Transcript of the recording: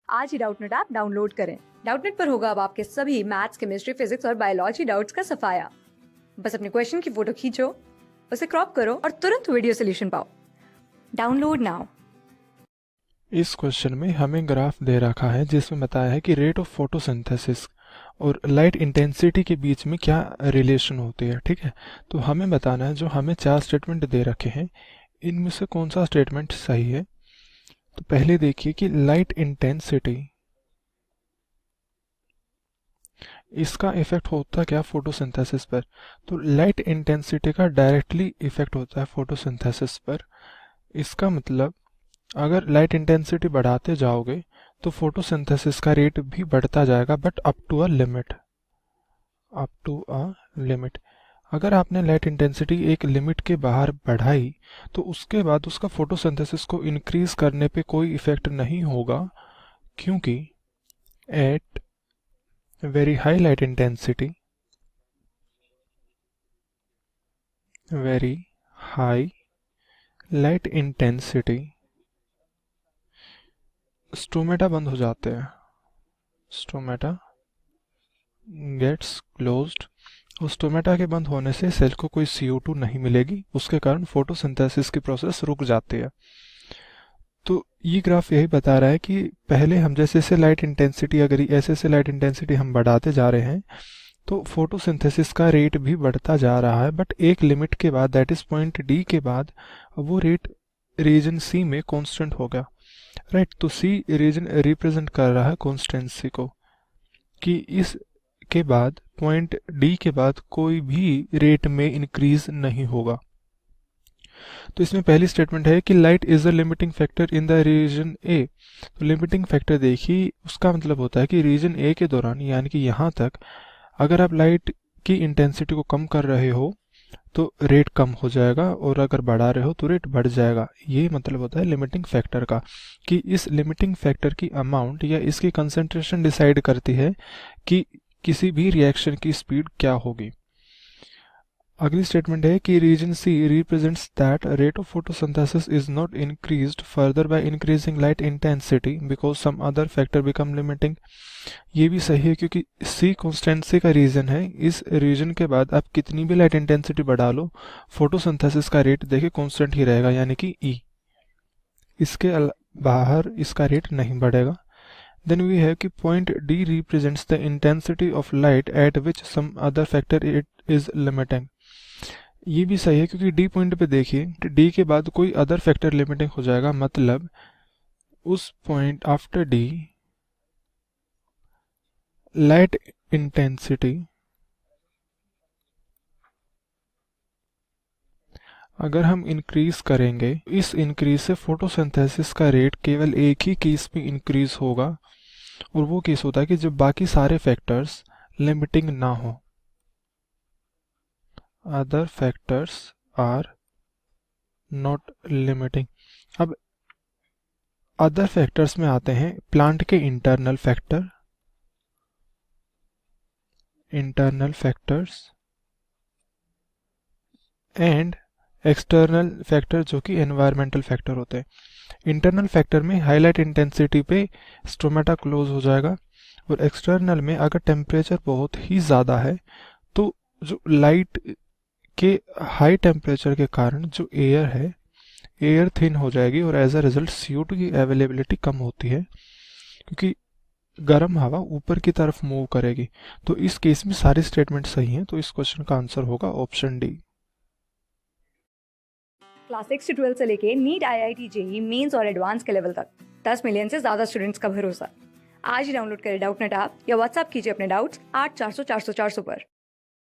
आज ही Doubtnut app download करें। Doubtnut पर होगा अब आपके सभी मैथ्स, केमिस्ट्री, फिजिक्स और बायोलॉजी डाउट्स का सफाया। बस अपने क्वेश्चन की फोटो खींचो, उसे क्रॉप करो और तुरंत वीडियो सोल्यूशन पाओ। Download now. इस क्वेश्चन में हमें ग्राफ दे रखा है जिसमें बताया है कि रेट ऑफ फोटोसिंथेसिस और लाइट इंटेंसिटी के बीच में क्या रिलेशन होती है। ठीक है, तो हमें बताना है, जो हमें 4 स्टेटमेंट दे रखे हैं इनमें से कौन सा स्टेटमेंट सही है। तो पहले देखिए कि लाइट इंटेंसिटी, इसका इफेक्ट होता क्या फोटोसिंथेसिस पर। तो लाइट इंटेंसिटी का डायरेक्टली इफेक्ट होता है फोटोसिंथेसिस पर। इसका मतलब अगर लाइट इंटेंसिटी बढ़ाते जाओगे तो फोटोसिंथेसिस का रेट भी बढ़ता जाएगा, but up to a limit. Up to a limit. अगर आपने लाइट इंटेंसिटी एक लिमिट के बाहर बढ़ाई तो उसके बाद उसका फोटोसिंथेसिस को इंक्रीज करने पे कोई इफेक्ट नहीं होगा, क्योंकि at very high light intensity, very high light intensity, stomata बंद हो जाते हैं। Stomata gets closed. और स्टोमेटा के बंद होने से सेल को कोई CO2 नहीं मिलेगी, उसके कारण फोटोसिंथेसिस की प्रोसेस रुक जाती है। तो ये ग्राफ यही बता रहा है कि पहले हम जैसे जैसे लाइट इंटेंसिटी, अगर ऐसे ऐसे लाइट इंटेंसिटी हम बढ़ाते जा रहे हैं तो फोटोसिंथेसिस का रेट भी बढ़ता जा रहा है, बट एक लिमिट के बाद, दैट इज पॉइंट डी के बाद, वो रेट रीजन सी में कांस्टेंट हो गया। राइट, तो सी रीजन रिप्रेजेंट कर रहा है कॉन्स्टेंसी को, कि इस के बाद पॉइंट डी के बाद कोई भी रेट में इंक्रीज नहीं होगा। तो इसमें पहली स्टेटमेंट है कि light is a limiting factor in the region A. तो लिमिटिंग फैक्टर देखिए, उसका मतलब होता है कि रीजन ए के दौरान, यानी कि यहाँ तक अगर आप लाइट की इंटेंसिटी को कम कर रहे हो तो रेट कम हो जाएगा, और अगर बढ़ा रहे हो तो रेट बढ़ जाएगा। ये मतलब होता है लिमिटिंग फैक्टर का, कि इस लिमिटिंग फैक्टर की अमाउंट या इसकी कंसंट्रेशन डिसाइड करती है कि किसी भी रिएक्शन की स्पीड क्या होगी। अगली स्टेटमेंट है कि reason C represents that rate of photosynthesis is not increased further by increasing light intensity because some other factor become limiting. ये भी सही है, क्योंकि सी कॉन्स्टेंसी का रीजन है। इस रीजन के बाद आप कितनी भी लाइट इंटेंसिटी बढ़ा लो, फोटोसिंथेसिस का रेट देखिए कांस्टेंट ही रहेगा, यानी कि ई। इसके बाहर इसका रेट नहीं बढ़ेगा। Then we have कि point D represents the intensity of light at which some other factor it is limiting। ये भी सही है, क्योंकि D पॉइंट पे देखिए, D के बाद कोई अदर फैक्टर लिमिटिंग हो जाएगा, मतलब उस point after D light intensity अगर हम इंक्रीज करेंगे, इस इंक्रीज से फोटोसिंथेसिस का रेट केवल एक ही केस में इंक्रीज होगा, और वो केस होता है कि जब बाकी सारे फैक्टर्स लिमिटिंग ना हो। Other factors are not limiting. अब अदर फैक्टर्स में आते हैं प्लांट के internal factors and external factor, जो कि एनवायरमेंटल फैक्टर होते हैं। इंटरनल फैक्टर में हाईलाइट इंटेंसिटी पे स्टोमेटा क्लोज हो जाएगा, और एक्सटर्नल में अगर टेम्परेचर बहुत ही ज़्यादा है तो जो लाइट के हाई टेम्परेचर के कारण जो एयर है, एयर थिन हो जाएगी, और एज अ रिजल्ट CO2 की अवेलेबिलिटी कम होती है, क्योंकि गर्म हवा ऊपर की तरफ मूव करेगी। तो इस केस में सारे स्टेटमेंट सही हैं, तो इस क्वेश्चन का आंसर होगा ऑप्शन डी। क्लास 6 से 12 से लेके नीट, IIT, JEE मेंस और एडवांस के लेवल तक 10 मिलियन से ज्यादा स्टूडेंट्स का भरोसा। आज ही डाउनलोड करें डाउटनेट ऐप या व्हाट्सएप कीजिए अपने डाउट्स 8400 400 400 पर।